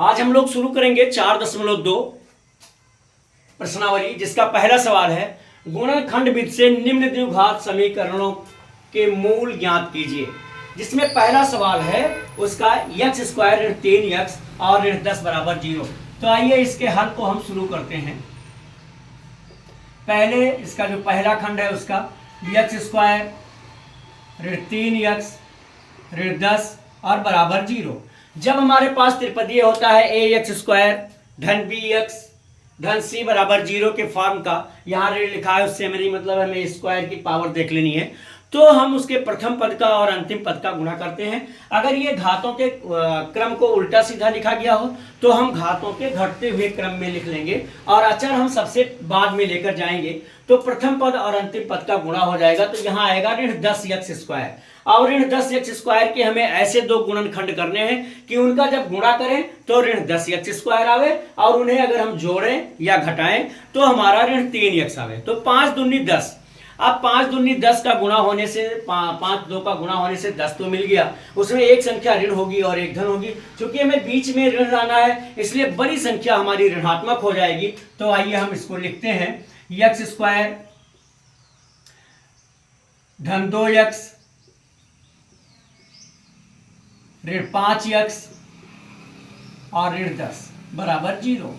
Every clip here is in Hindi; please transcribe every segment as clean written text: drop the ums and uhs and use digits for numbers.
आज हम लोग शुरू करेंगे 4.2 प्रश्नावली, जिसका पहला सवाल है गुणनखंड विधि से निम्न द्विघात समीकरणों के मूल ज्ञात कीजिए। जिसमें पहला सवाल है उसका x स्क्वायर ऋण 3x और ऋण 10 बराबर 0। तो आइए इसके हल को हम शुरू करते हैं। पहले इसका जो पहला खंड है उसका x स्क्वायर ऋण 3x ऋण 10 और बराबर 0। जब हमारे पास त्रिपदीय होता है ax स्क्वायर धन bx धन c बराबर 0 के फॉर्म का, यहाँ ऋण लिखा है उससे मेरी मतलब हमें स्क्वायर की पावर देख लेनी है, तो हम उसके प्रथम पद का और अंतिम पद का गुणा करते हैं। अगर ये घातों के क्रम को उल्टा सीधा लिखा गया हो तो हम घातों के घटते हुए क्रम में लिख लेंगे और अचर हम सबसे बाद में लेकर जाएंगे, तो प्रथम पद और अंतिम पद का गुणा हो जाएगा। तो यहाँ आएगा ऋण 10x स्क्वायर और ऋण 10x स्क्वायर के हमें ऐसे दो गुणनखंड करने हैं कि उनका जब गुणा करें तो ऋण 10x स्क्वायर आवे और उन्हें अगर हम जोड़ें या घटाएं तो हमारा ऋण 3x आवे। तो 5 दूनी 10। अब 5 दूनी 10 का गुणा होने से 5 2 का गुणा होने से 10 तो मिल गया, उसमें एक संख्या ऋण होगी और एक धन होगी। क्योंकि हमें बीच में ऋण लाना है इसलिए बड़ी संख्या हमारी ऋणात्मक हो जाएगी। तो आइए हम इसको लिखते हैं x स्क्वायर धन 2x ऋण 5x और ऋण 10 बराबर 0।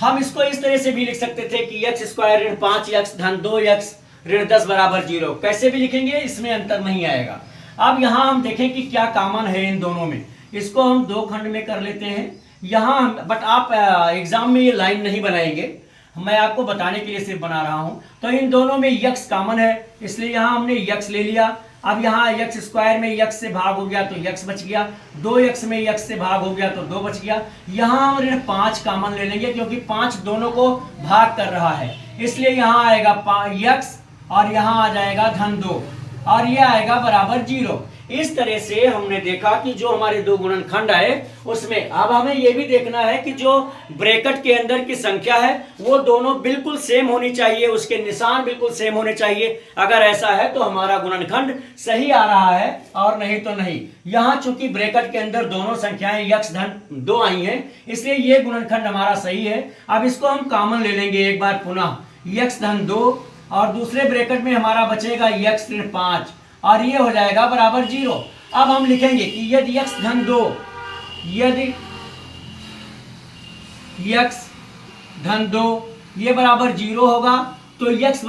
हम इसको इस तरह से भी लिख सकते थे कि x स्क्वायर ऋण 5x धन 2x ऋण 10 बराबर 0। कैसे भी लिखेंगे इसमें अंतर नहीं आएगा। अब यहाँ हम देखें कि क्या कॉमन है इन दोनों में। इसको हम दो खंड में कर लेते हैं यहाँ, बट आप एग्जाम में ये लाइन नहीं बनाएंगे, मैं आपको बताने के लिए सिर्फ बना रहा हूँ। तो इन दोनों में x कॉमन है इसलिए यहाँ हमने x ले लिया। अब यहाँ x स्क्वायर में x से भाग हो गया तो x बच गया, 2x में x से भाग हो गया तो 2 बच गया। यहाँ हम ऋण 5 कॉमन ले लेंगे क्योंकि 5 दोनों को भाग कर रहा है, इसलिए यहाँ आएगा x और यहाँ आ जाएगा धन 2 और ये आएगा बराबर 0। इस तरह से हमने देखा कि जो हमारे दो गुणनखंड आए उसमें अब हमें ये भी देखना है कि जो ब्रैकेट के अंदर की संख्या है वो दोनों बिल्कुल सेम होनी चाहिए, उसके निशान बिल्कुल सेम होने चाहिए। अगर ऐसा है तो हमारा गुणनखंड सही आ रहा है और नहीं तो नहीं। यहाँ चूंकि ब्रैकेट के अंदर दोनों संख्याएं x धन 2 आई हैं इसलिए ये गुणनखंड हमारा सही है। अब इसको हम कॉमन ले लेंगे एक बार पुनः, x धन 2 और दूसरे ब्रैकेट में हमारा बचेगा x ऋण 5 और ये हो जाएगा बराबर 0। अब हम लिखेंगे कि यदि x धन 2 यदि x धन 2 ये बराबर 0 होगा तो x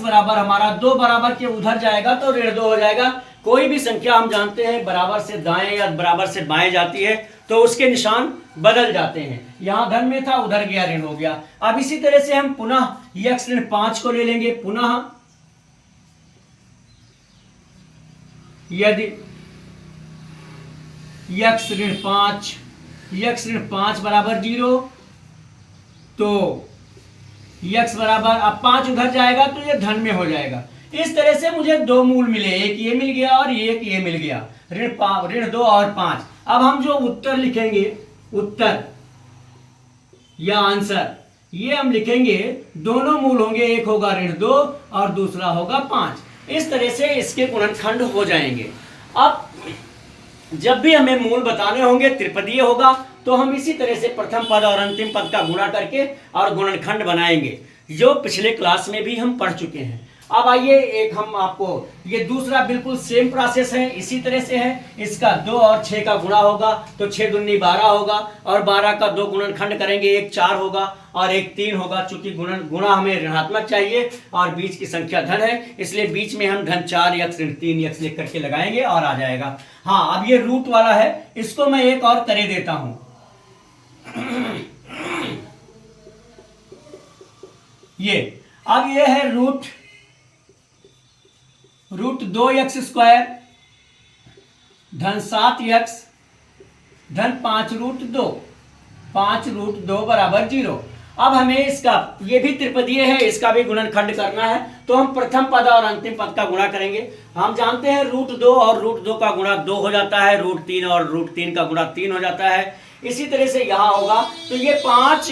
बराबर हमारा 2 बराबर के उधर जाएगा तो ऋण 2 हो जाएगा। कोई भी संख्या हम जानते हैं बराबर से दाएं या बराबर से बाएं जाती है तो उसके निशान बदल जाते हैं। यहाँ धन में था उधर गया ऋण हो गया। अब इसी तरह से हम पुनः x ऋण 5 को ले लेंगे। पुनः यदि x ऋण 5 बराबर 0 तो x बराबर, अब 5 उधर जाएगा तो ये धन में हो जाएगा। इस तरह से मुझे दो मूल मिले, एक ये मिल गया और एक ये मिल गया, ऋण 2 और 5। अब हम जो उत्तर लिखेंगे, उत्तर या आंसर, ये हम लिखेंगे दोनों मूल होंगे, एक होगा ऋण 2 और दूसरा होगा 5। इस तरह से इसके गुणनखंड हो जाएंगे। अब जब भी हमें मूल बताने होंगे त्रिपदीय होगा तो हम इसी तरह से प्रथम पद और अंतिम पद का गुणा करके और गुणनखंड बनाएंगे, जो पिछले क्लास में भी हम पढ़ चुके हैं। अब आइए एक हम आपको, ये दूसरा बिल्कुल सेम प्रोसेस है, इसी तरह से है। इसका 2 और 6 का गुणा होगा तो 6 दूनी 12 होगा और 12 का 2 गुणनखंड करेंगे, एक 4 होगा और एक 3 होगा। चूंकि गुणा हमें ऋणात्मक चाहिए और बीच की संख्या धन है इसलिए बीच में हम धन 4x ऋण 3x लिख करके लगाएंगे और आ जाएगा। हाँ, अब ये रूट वाला है, इसको मैं एक और करे देता हूं। अब ये है रूट 2x स्क्वायर धन 7x धन 5 रूट 2 बराबर 0। अब हमें इसका, ये भी त्रिपदीय है, इसका भी गुणनखंड करना है तो हम प्रथम पद और अंतिम पद का गुणा करेंगे। हम जानते हैं रूट 2 और रूट 2 का गुणा 2 हो जाता है, रूट 3 और रूट 3 का गुणा 3 हो जाता है। इसी तरह से यहाँ होगा तो ये 5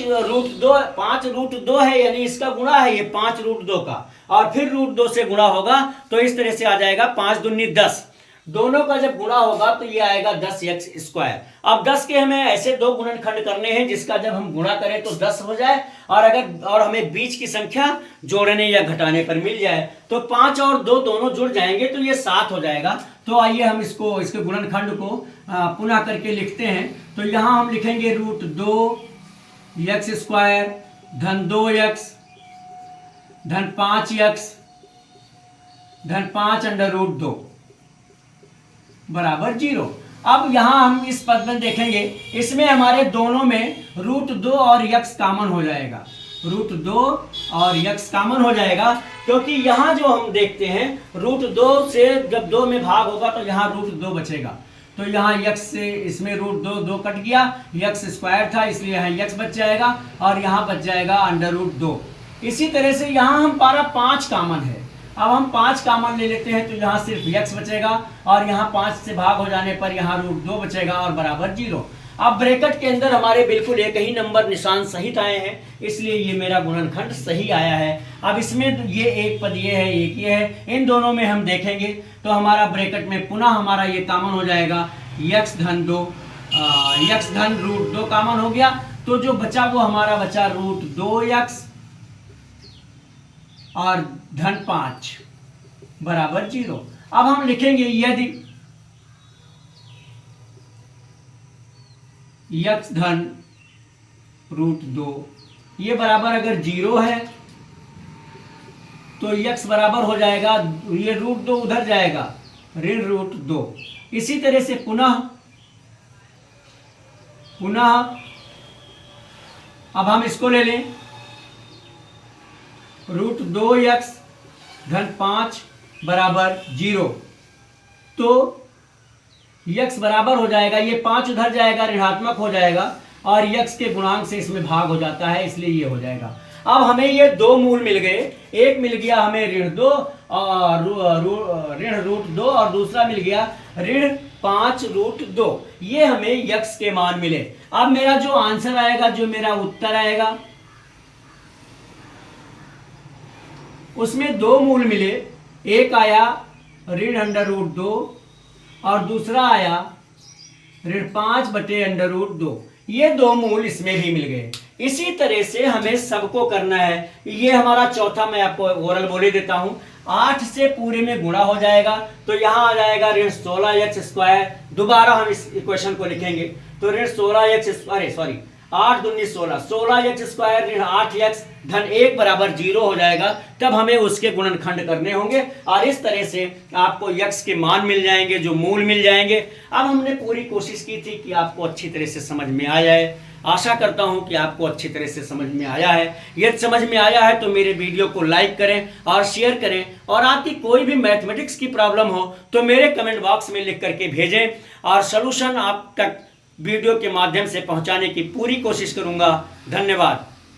रूट 2 है, यानी इसका गुणा है ये 5 रूट 2 का, और फिर रूट 2 से गुणा होगा तो इस तरह से आ जाएगा 5 दूनी 10 दोनों का जब गुणा होगा तो ये आएगा 10x²। अब 10 के हमें ऐसे दो गुणनखंड करने हैं जिसका जब हम गुणा करें तो 10 हो जाए, और हमें बीच की संख्या जोड़ने या घटाने पर मिल जाए तो 5 और 2 दोनों जुड़ जाएंगे तो ये 7 हो जाएगा। तो आइए हम इसके गुणनखंड को पुनः करके लिखते हैं। तो यहाँ हम लिखेंगे √2x² धन 2x धन 5x धन 5√2 बराबर 0। अब यहाँ हम इस पद में देखेंगे, इसमें हमारे दोनों में √2 और x कॉमन हो जाएगा, √2 और x कॉमन हो जाएगा, क्योंकि यहाँ जो हम देखते हैं √2 से जब 2 में भाग होगा तो यहाँ √2 बचेगा। तो यहाँ x से इसमें √2 कट गया, x² था इसलिए यहाँ x बच जाएगा और यहाँ बच जाएगा √2। इसी तरह से यहाँ हम पारा 5 कॉमन है। अब हम 5 कॉमन ले लेते हैं तो यहाँ सिर्फ x बचेगा और यहाँ 5 से भाग हो जाने पर यहाँ √2 बचेगा और बराबर 0। अब ब्रैकेट के अंदर हमारे बिल्कुल एक ही नंबर निशान सहित आए हैं, इसलिए ये मेरा गुणनखंड सही आया है। अब इसमें ये एक पद ये है, एक ये है, इन दोनों में हम देखेंगे तो हमारा ब्रैकेट में पुनः हमारा ये कॉमन हो जाएगा, x धन 2 x धन √2 कॉमन हो गया। तो जो बचा वो हमारा बचा √2x और धन 5 बराबर 0। अब हम लिखेंगे यदि x धन √2 ये बराबर अगर 0 है तो x बराबर हो जाएगा, ये √2 उधर जाएगा, ऋण √2। इसी तरह से पुनः अब हम इसको ले लें, √2x धन 5 बराबर 0। तो x बराबर हो जाएगा, ये 5 उधर जाएगा, ऋणात्मक हो जाएगा और x के गुणांक से इसमें भाग हो जाता है, इसलिए ये हो जाएगा। अब हमें ये दो मूल मिल गए, एक मिल गया हमें ऋण 2 और ऋण √2 और दूसरा मिल गया ऋण 5√2। ये हमें x के मान मिले। अब मेरा जो आंसर आएगा, जो मेरा उत्तर आएगा, उसमें दो मूल मिले, एक आया ऋण √2 और दूसरा आया ऋण 5/√2। ये दो मूल इसमें भी मिल गए। इसी तरह से हमें सबको करना है। ये हमारा चौथा, मैं आपको ओरल बोल ही देता हूं, 8 से पूरे में गुणा हो जाएगा तो यहाँ आ जाएगा ऋण 16x²। दोबारा हम इस इक्वेशन को लिखेंगे तो ऋण 8 दूनी 16, 16x² ऋण 8x धन 1 बराबर 0 हो जाएगा। तब हमें उसके गुणनखंड करने होंगे और इस तरह से आपको x के मान मिल जाएंगे, जो मूल मिल जाएंगे। अब हमने पूरी कोशिश की थी कि आपको अच्छी तरह से समझ में आ जाए। आशा करता हूं कि आपको अच्छी तरह से समझ में आया है। यदि समझ में आया है तो मेरे वीडियो को लाइक करें और शेयर करें, और आपकी कोई भी मैथमेटिक्स की प्रॉब्लम हो तो मेरे कमेंट बॉक्स में लिख करके भेजें और सलूशन आप तक वीडियो के माध्यम से पहुंचाने की पूरी कोशिश करूंगा। धन्यवाद।